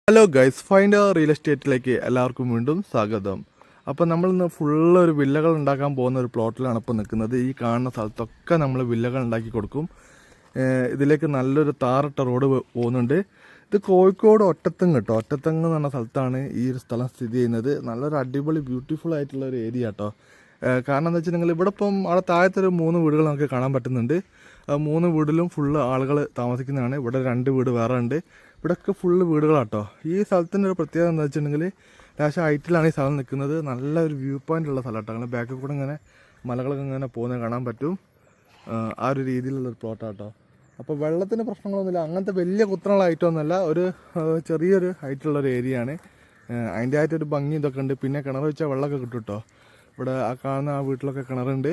Hello guys, find real എസ്റ്റേറ്റിലേക്ക് എല്ലാവർക്കും വീണ്ടും സ്വാഗതം. അപ്പോൾ നമ്മളിന്ന് ഫുള്ള് ഒരു വില്ലകൾ ഉണ്ടാക്കാൻ പോകുന്ന ഒരു പ്ലോട്ടിലാണ് ഇപ്പോൾ നിൽക്കുന്നത്. ഈ കാണുന്ന സ്ഥലത്തൊക്കെ നമ്മൾ വില്ലകൾ ഉണ്ടാക്കി കൊടുക്കും. ഇതിലേക്ക് നല്ലൊരു താറിട്ട റോഡ് പോകുന്നുണ്ട്. ഇത് കോഴിക്കോട് ഒറ്റത്തങ്ങ് കേട്ടോ. ഒറ്റത്തങ്ങ് എന്ന് പറഞ്ഞ സ്ഥലത്താണ് ഈ ഒരു സ്ഥലം സ്ഥിതി ചെയ്യുന്നത്. നല്ലൊരു അടിപൊളി ബ്യൂട്ടിഫുൾ ആയിട്ടുള്ള ഒരു ഏരിയ കേട്ടോ. കാരണം എന്താ വെച്ചിട്ടുണ്ടെങ്കിൽ ഇവിടെ ഇപ്പം അവിടെ താഴത്തൊരു 3 വീടുകൾ നമുക്ക് കാണാൻ പറ്റുന്നുണ്ട്. 3 വീടിലും ഫുള്ള് ആളുകൾ താമസിക്കുന്നതാണ്. ഇവിടെ 2 വീട് വേറെ ഉണ്ട്. ഇവിടെയൊക്കെ ഫുള്ള് വീടുകളാട്ടോ. ഈ സ്ഥലത്തിൻ്റെ ഒരു പ്രത്യേകത എന്താ വെച്ചിട്ടുണ്ടെങ്കിൽ ലേശം ഹൈറ്റിലാണ് ഈ സ്ഥലം നിൽക്കുന്നത്. നല്ലൊരു വ്യൂ പോയിൻ്റ് ഉള്ള സ്ഥലം കേട്ടോ. അങ്ങനെ ബാക്കിൽ കൂടെ ഇങ്ങനെ മലകളൊക്കെ ഇങ്ങനെ പോകുന്നത് കാണാൻ പറ്റും. ആ ഒരു രീതിയിലുള്ളൊരു പ്ലോട്ടാട്ടോ. അപ്പോൾ വെള്ളത്തിന് പ്രശ്നങ്ങളൊന്നുമില്ല. അങ്ങനത്തെ വലിയ കുത്തനുള്ള ഹൈറ്റൊന്നുമല്ല, ഒരു ചെറിയൊരു ഹൈറ്റുള്ളൊരു ഏരിയയാണ്. അതിൻ്റെ ആയിട്ടൊരു ഭംഗി ഇതൊക്കെ ഉണ്ട്. പിന്നെ കിണർ വെച്ചാൽ വെള്ളമൊക്കെ കിട്ടും കേട്ടോ. ഇവിടെ ആ കാണുന്ന ആ വീട്ടിലൊക്കെ കിണറുണ്ട്.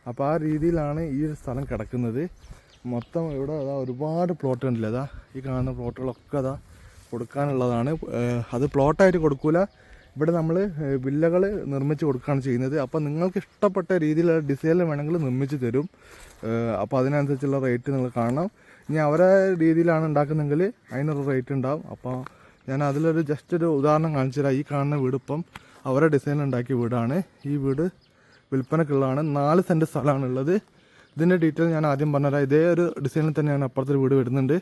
അപ്പോൾ ആ രീതിയിലാണ് ഈ ഒരു സ്ഥലം കിടക്കുന്നത്. മൊത്തം ഇവിടെ അതാ ഒരുപാട് പ്ലോട്ട് ഉണ്ടല്ലോ. അതാ ഈ കാണുന്ന പ്ലോട്ടുകളൊക്കെ അതാ കൊടുക്കാനുള്ളതാണ്. അത് പ്ലോട്ടായിട്ട് കൊടുക്കില്ല, ഇവിടെ നമ്മൾ വില്ലകൾ നിർമ്മിച്ച് കൊടുക്കുകയാണ് ചെയ്യുന്നത്. അപ്പോൾ നിങ്ങൾക്ക് ഇഷ്ടപ്പെട്ട രീതിയിലുള്ള ഡിസൈനിൽ വേണമെങ്കിൽ നിർമ്മിച്ച് തരും. അപ്പോൾ അതിനനുസരിച്ചുള്ള റേറ്റ് നിങ്ങൾ കാണണം. ഇനി അവരെ രീതിയിലാണ് ഉണ്ടാക്കുന്നതെങ്കിൽ അതിനൊരു റേറ്റ് ഉണ്ടാവും. അപ്പോൾ ഞാൻ അതിലൊരു ജസ്റ്റ് ഒരു ഉദാഹരണം കാണിച്ചു തരാം. ഈ കാണുന്ന വീട് ഇപ്പം അവരെ ഡിസൈനിൽ ഉണ്ടാക്കിയ വീടാണ്. ഈ വീട് വിൽപ്പനക്കുള്ളതാണ്. 4 സെൻറ്റ് സ്ഥലമാണുള്ളത്. ഇതിൻ്റെ ഡീറ്റെയിൽ ഞാൻ ആദ്യം പറഞ്ഞുതരാം. ഇതേ ഒരു ഡിസൈനിൽ തന്നെയാണ് അപ്പുറത്തൊരു വീട് വരുന്നുണ്ട്.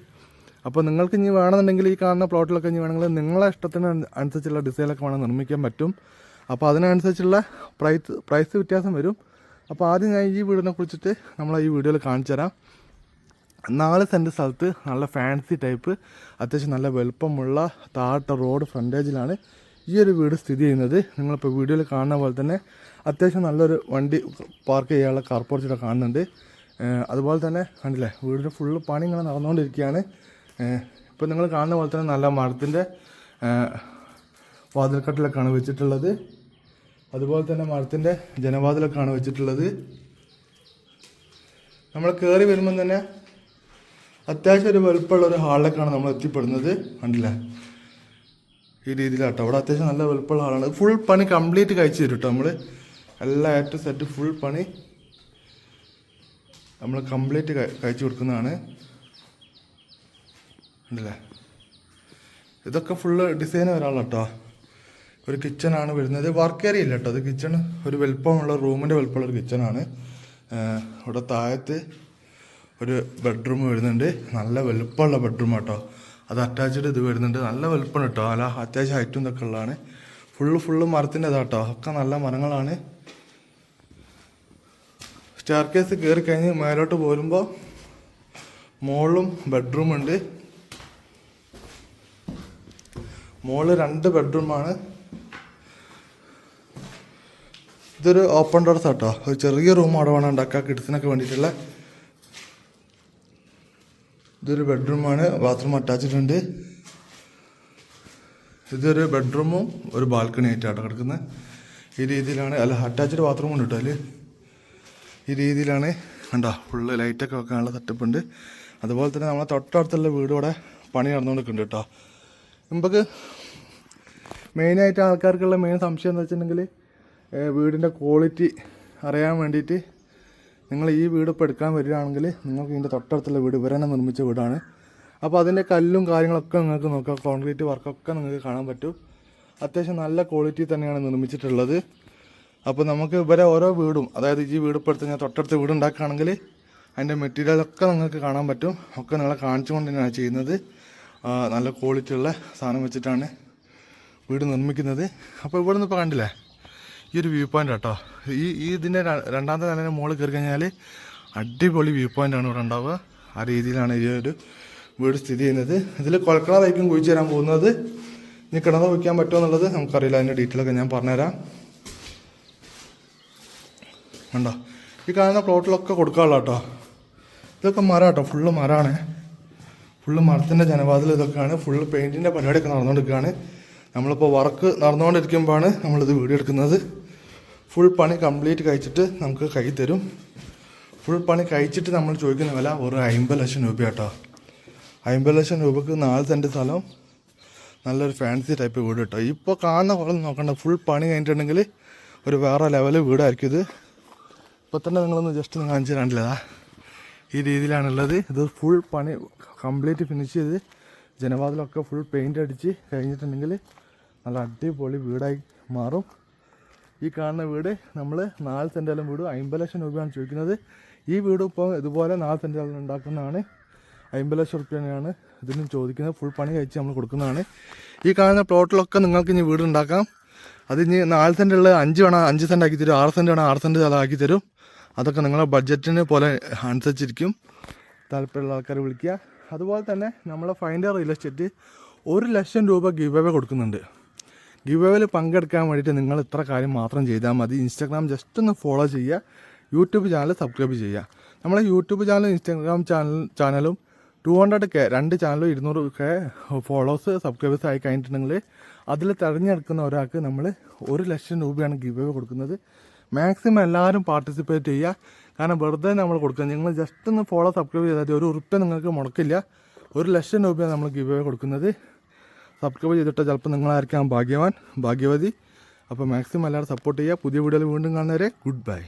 അപ്പോൾ നിങ്ങൾക്ക് ഇനി വേണമെന്നുണ്ടെങ്കിൽ ഈ കാണുന്ന പ്ലോട്ടിലൊക്കെ ഇനി വേണമെങ്കിൽ നിങ്ങളെ ഇഷ്ടത്തിന് അനുസരിച്ചുള്ള ഡിസൈനൊക്കെ വേണം നിർമ്മിക്കാൻ പറ്റും. അപ്പോൾ അതിനനുസരിച്ചുള്ള പ്രൈസ് വ്യത്യാസം വരും. അപ്പോൾ ആദ്യം ഞാൻ ഈ വീടിനെ കുറിച്ചിട്ട് നമ്മളെ ഈ വീഡിയോയിൽ കാണിച്ചു തരാം. 4 സെൻറ്റ് സ്ഥലത്ത് നല്ല ഫാൻസി ടൈപ്പ് അത്യാവശ്യം നല്ല വലുപ്പമുള്ള താഴത്തെ റോഡ് ഫ്രണ്ടേജിലാണ് ഈ ഒരു വീട് സ്ഥിതി ചെയ്യുന്നത്. നിങ്ങളിപ്പോൾ വീഡിയോയിൽ കാണുന്ന പോലെ തന്നെ അത്യാവശ്യം നല്ലൊരു വണ്ടി പാർക്ക് ചെയ്യാനുള്ള കാർപോർച്ചിടെ കാണുന്നുണ്ട്. അതുപോലെ തന്നെ കണ്ടില്ലേ, വീടിൻ്റെ ഫുള്ള് പണി ഇങ്ങനെ നടന്നുകൊണ്ടിരിക്കുകയാണ്. ഇപ്പോൾ നിങ്ങൾ കാണുന്ന പോലെ തന്നെ നല്ല മരത്തിൻ്റെ വാതിൽക്കട്ടിലൊക്കെയാണ് വെച്ചിട്ടുള്ളത്. അതുപോലെ തന്നെ മരത്തിൻ്റെ ജനവാതിലൊക്കെയാണ് വെച്ചിട്ടുള്ളത്. നമ്മൾ കയറി വരുമ്പം തന്നെ അത്യാവശ്യം ഒരു വലുപ്പമുള്ള ഒരു ഹാളിലേക്കാണ് നമ്മൾ എത്തിപ്പെടുന്നത്. കണ്ടില്ലേ, ഈ രീതിയിലാട്ടോ. അവിടെ അത്യാവശ്യം നല്ല വലുപ്പമുള്ള ഹാളാണ്. ഫുൾ പണി കംപ്ലീറ്റ് കഴിച്ചു തരും കേട്ടോ. നമ്മൾ എല്ലാ ഏറ്റവും സെറ്റ് ഫുൾ പണി നമ്മൾ കംപ്ലീറ്റ് കഴിച്ചു കൊടുക്കുന്നതാണ്. ഉണ്ടല്ലേ, ഇതൊക്കെ ഫുള്ള് ഡിസൈൻ വരാനുള്ള കേട്ടോ. ഒരു കിച്ചണാണ് വരുന്നത്. വർക്ക് ഏരിയ ഇല്ല കേട്ടോ. അത് കിച്ചൺ ഒരു വലുപ്പമുള്ള റൂമിൻ്റെ വലുപ്പമുള്ള ഒരു കിച്ചണാണ്. ഇവിടെ താഴത്ത് ഒരു ബെഡ്റൂം വരുന്നുണ്ട്. നല്ല വലുപ്പമുള്ള ബെഡ്റൂം കേട്ടോ. അത് അറ്റാച്ച്ഡ് ഇത് വരുന്നുണ്ട്. നല്ല വലുപ്പം കേട്ടോ. അല്ല അത്യാവശ്യം ഹൈറ്റും ഇതൊക്കെ ഉള്ളതാണ്. ഫുള്ള് മരത്തിൻ്റെ ഇതാട്ടോ. ഒക്കെ നല്ല മരങ്ങളാണ്. സ്റ്റെയർ കേസ് കയറി കഴിഞ്ഞ് മേലോട്ട് പോരുമ്പോൾ മുകളിലും ബെഡ്റൂം ഉണ്ട്. മുകളിൽ 2 ബെഡ്റൂമാണ്. ഇതൊരു ഓപ്പൺ ഡോർസ് കേട്ടോ. ഒരു ചെറിയ റൂം അവിടെ വേണം ഉണ്ടാക്കുക കിഡ്സിനൊക്കെ വേണ്ടിയിട്ടുള്ള. ഇതൊരു ബെഡ്റൂമാണ്. ബാത്റൂം അറ്റാച്ച്ഡ് ഉണ്ട്. ഇതൊരു ബെഡ്റൂമും ഒരു ബാൽക്കണി ആയിട്ടാണ് കിടക്കുന്നത്. ഈ രീതിയിലാണ്. അല്ല, അറ്റാച്ച്ഡ് ബാത്റൂം ഉണ്ട് കേട്ടോ. അതിൽ ഈ രീതിയിലാണ്. കണ്ടോ, ഫുള്ള് ലൈറ്റൊക്കെ വെക്കാനുള്ള സെറ്റപ്പ് ഉണ്ട്. അതുപോലെ തന്നെ നമ്മളെ തൊട്ടടുത്തുള്ള വീട് ഇവിടെ പണി നടന്നുകൊണ്ടിരിക്കുന്നുണ്ട് കേട്ടോ. നമുക്ക് മെയിനായിട്ട് ആൾക്കാർക്കുള്ള മെയിൻ സംശയം എന്താ വെച്ചിട്ടുണ്ടെങ്കിൽ വീടിൻ്റെ ക്വാളിറ്റി അറിയാൻ വേണ്ടിയിട്ട് നിങ്ങൾ ഈ വീട് ഇപ്പോൾ എടുക്കാൻ വരികയാണെങ്കിൽ നിങ്ങൾക്ക് ഇതിൻ്റെ തൊട്ടടുത്തുള്ള വീട് ഇവർ തന്നെ നിർമ്മിച്ച വീടാണ്. അപ്പോൾ അതിൻ്റെ കല്ലും കാര്യങ്ങളൊക്കെ നിങ്ങൾക്ക് നോക്കാം. കോൺക്രീറ്റ് വർക്കൊക്കെ നിങ്ങൾക്ക് കാണാൻ പറ്റും. അത്യാവശ്യം നല്ല ക്വാളിറ്റി തന്നെയാണ് നിർമ്മിച്ചിട്ടുള്ളത്. അപ്പോൾ നമുക്ക് ഇവരെ ഓരോ വീടും, അതായത് ഈ വീട് ഇപ്പോൾ എടുത്ത് ഞാൻ തൊട്ടടുത്ത് വീട് ഉണ്ടാക്കുകയാണെങ്കിൽ അതിൻ്റെ മെറ്റീരിയലൊക്കെ നിങ്ങൾക്ക് കാണാൻ പറ്റും. ഒക്കെ നിങ്ങളെ കാണിച്ചുകൊണ്ട് തന്നെയാണ് ചെയ്യുന്നത്. നല്ല ക്വാളിറ്റി ഉള്ള സാധനം വെച്ചിട്ടാണ് വീട് നിർമ്മിക്കുന്നത്. അപ്പോൾ ഇവിടെ നിന്ന് ഇപ്പോൾ കണ്ടില്ലേ, ഈ ഒരു വ്യൂ പോയിൻ്റ് കേട്ടോ. ഇതിൻ്റെ 2ാമത്തെ നിലയുടെ മുകളിൽ കയറി കഴിഞ്ഞാൽ അടിപൊളി വ്യൂ പോയിൻ്റാണ് ഇവിടെ ഉണ്ടാവുക. ആ രീതിയിലാണ് ഈ ഒരു വീട് സ്ഥിതി ചെയ്യുന്നത്. ഇതിൽ കുഴൽക്കിണറായിരിക്കും കുഴിച്ച് തരാൻ പോകുന്നത്. ഇനി കിണർ വയ്ക്കാൻ പറ്റുമോ എന്നുള്ളത് നമുക്കറിയില്ല. അതിൻ്റെ ഡീറ്റെയിലൊക്കെ ഞാൻ പറഞ്ഞുതരാം. കണ്ടോ, ഈ കാണുന്ന പ്ലോട്ടിലൊക്കെ കൊടുക്കാനുള്ള കേട്ടോ. ഇതൊക്കെ മരം കേട്ടോ. ഫുള്ള് മരമാണ്. ഫുള്ള് മരത്തിൻ്റെ ജനവാതിൽ ഇതൊക്കെയാണ്. ഫുള്ള് പെയിൻറ്റിൻ്റെ പരിപാടിയൊക്കെ നടന്നുകൊണ്ടിരിക്കുകയാണ്. നമ്മളിപ്പോൾ വർക്ക് നടന്നുകൊണ്ടിരിക്കുമ്പോഴാണ് നമ്മളിത് വീഡിയോ എടുക്കുന്നത്. ഫുൾ പണി കംപ്ലീറ്റ് കഴിച്ചിട്ട് നമുക്ക് കൈ തരും. ഫുൾ പണി കഴിച്ചിട്ട് നമ്മൾ ചോദിക്കുന്ന വില ഒരു 50 ലക്ഷം രൂപ കേട്ടോ. 50 ലക്ഷം രൂപക്ക് 4 സെൻറ്റ് സ്ഥലം, നല്ലൊരു ഫാൻസി ടൈപ്പ് വീട് കേട്ടോ. ഇപ്പോൾ കാണുന്ന പോലെ നോക്കണ്ട. ഫുൾ പണി കഴിഞ്ഞിട്ടുണ്ടെങ്കിൽ ഒരു വേറെ ലെവൽ വീടായിരിക്കും ഇത്. ഇപ്പോൾ തന്നെ നിങ്ങളൊന്ന് ജസ്റ്റ് കാണിച്ചു തരാണ്ടില്ലതാ. ഈ രീതിയിലാണുള്ളത്. ഇത് ഫുൾ പണി കംപ്ലീറ്റ് ഫിനിഷ് ചെയ്ത് ജനവാതിലൊക്കെ ഫുൾ പെയിൻ്റ് അടിച്ച് കഴിഞ്ഞിട്ടുണ്ടെങ്കിൽ നല്ല അടിപൊളി വീടായി മാറും. ഈ കാണുന്ന വീട് നമ്മൾ 4 സെൻറ്റെല്ലാം വീട് 50 ലക്ഷം രൂപയാണ് ചോദിക്കുന്നത്. ഈ വീട് ഇപ്പോൾ ഇതുപോലെ 4 സെൻറ്റെല്ലാം ഉണ്ടാക്കുന്നതാണ്. 50 ലക്ഷം റുപ്യാണ് ഇതിനും ചോദിക്കുന്നത്. ഫുൾ പണി കഴിച്ച് നമ്മൾ കൊടുക്കുന്നതാണ്. ഈ കാണുന്ന പ്ലോട്ടിലൊക്കെ നിങ്ങൾക്ക് ഇനി വീട് ഉണ്ടാക്കാം. അത് ഇനി 4 സെൻറ്റുള്ള 5 വേണം 5 സെൻറ്റ് ആക്കി തരും, 6 സെൻറ്റ് വേണം 6 സെൻറ്റ് ആക്കി തരും. അതൊക്കെ നിങ്ങളുടെ ബഡ്ജറ്റിന് പോലെ അനുസരിച്ചിരിക്കും. താല്പര്യമുള്ള ആൾക്കാർ വിളിക്കുക. അതുപോലെ തന്നെ നമ്മളെ ഫൈൻഡർ റിയൽ എസ്റ്റേറ്റ് 1 ലക്ഷം രൂപ ഗിവ് അവേ കൊടുക്കുന്നുണ്ട്. ഗിവ് അവേയിൽ പങ്കെടുക്കാൻ വേണ്ടിയിട്ട് നിങ്ങൾ ഇത്ര കാര്യം മാത്രം ചെയ്താൽ മതി. ഇൻസ്റ്റാഗ്രാം ജസ്റ്റ് ഒന്ന് ഫോളോ ചെയ്യുക, യൂട്യൂബ് ചാനൽ സബ്സ്ക്രൈബ് ചെയ്യുക. നമ്മളെ യൂട്യൂബ് ചാനലും ഇൻസ്റ്റാഗ്രാം ചാനലും 200K 2 ചാനലും 200K ഫോളോവേഴ്സ് സബ്സ്ക്രൈബേഴ്സ് ആയി കഴിഞ്ഞിട്ടുണ്ടെങ്കിൽ അതിൽ തിരഞ്ഞെടുക്കുന്ന ഒരാൾക്ക് നമ്മൾ 1 ലക്ഷം രൂപയാണ് ഗിവ് അവേ കൊടുക്കുന്നത്. മാക്സിമം എല്ലാവരും പാർട്ടിസിപ്പേറ്റ് ചെയ്യുക. കാരണം വെറുതെ നമ്മൾ കൊടുക്കുക. നിങ്ങൾ ജസ്റ്റ് ഒന്ന് ഫോളോ സബ്സ്ക്രൈബ് ചെയ്താൽ ₹1 നിങ്ങൾക്ക് മുടക്കില്ല. 1 ലക്ഷം രൂപയാണ് നമ്മൾ ഗിവ് അവേ കൊടുക്കുന്നത്. സബ്സ്ക്രൈബ് ചെയ്തിട്ട് ചിലപ്പോൾ നിങ്ങളായിരിക്കാം ഭാഗ്യവതി. അപ്പോൾ മാക്സിമം എല്ലാവരും സപ്പോർട്ട് ചെയ്യുക. പുതിയ വീഡിയോയിൽ വീണ്ടും കാണുന്നവരെ ഗുഡ് ബൈ.